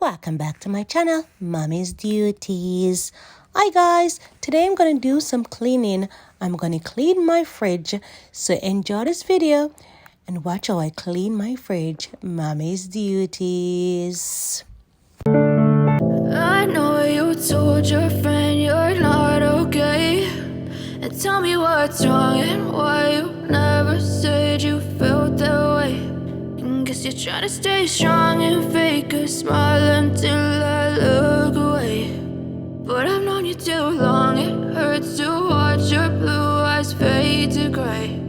Welcome back to my channel, Mommy's Duties. Hi guys, today I'm going to do some cleaning. I'm going to clean my fridge. So enjoy this video and watch how I clean my fridge. Mommy's Duties. I know you told your friend you're not okay, and tell me what's wrong and why you never said you felt that way. And guess you're trying to stay strong and fake a smile until I look away. But I've known you too long, it hurts to watch your blue eyes fade to gray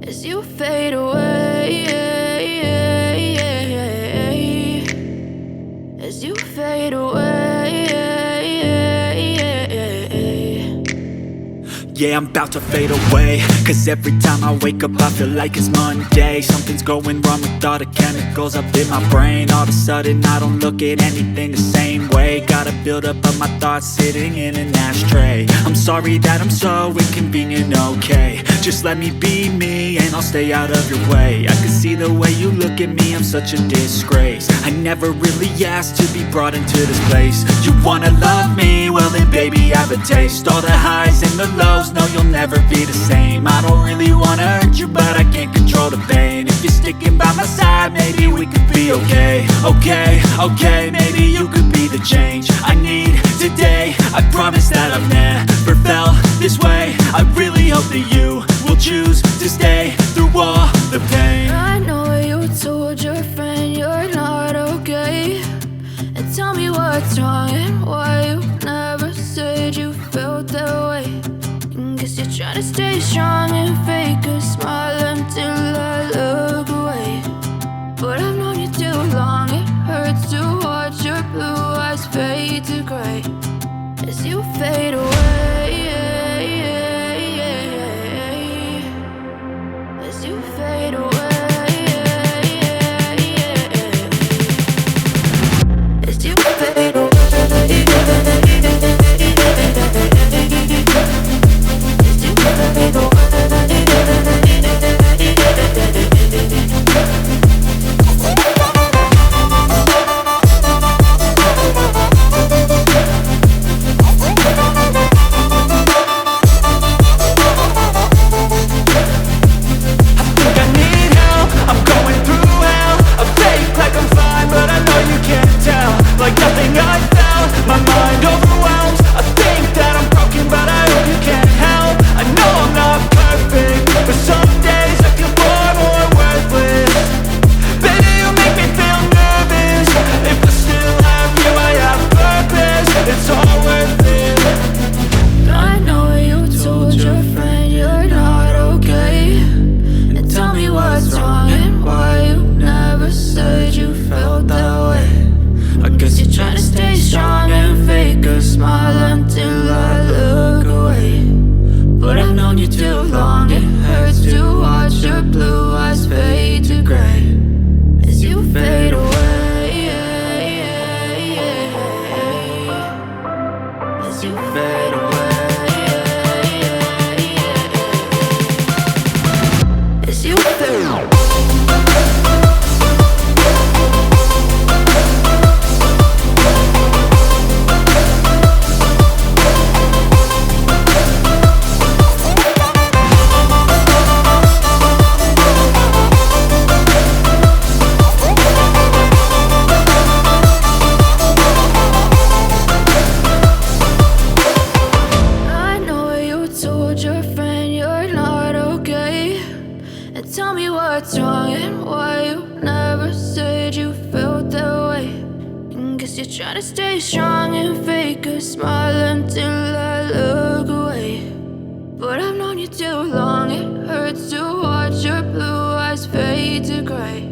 as you fade away, as you fade away. Yeah, I'm about to fade away, cause every time I wake up I feel like it's Monday. Something's going wrong with all the chemicals up in my brain. All of a sudden I don't look at anything the same way. Gotta build up of my thoughts sitting in an ashtray. I'm sorry that I'm so inconvenient, okay. Just let me be me and I'll stay out of your way. I can see the way you look at me, I'm such a disgrace. I never really asked to be brought into this place. You wanna love me? Well then baby I have a taste. All the highs and the lows, no you'll never be the same. I don't really wanna hurt you but I can't control the pain. If you're sticking by my side maybe we could be okay. Okay, maybe you could be the change I need today. I promise that I've never felt this way. I really hope that you will choose to stay through all the pain. I know you told your friend you're not okay, and tell me what's wrong and why you never said you felt that way. And guess you're trying to stay strong and fake a smile until I look away. But I've known you too long, it hurts to watch your blue eyes fade to gray as you fade away, as you fade away, as you fade away. Tell me what's wrong and why you never said you felt that way. And guess you're trying to stay strong and fake a smile until I look away. But I've known you too long, it hurts to watch your blue eyes fade to gray.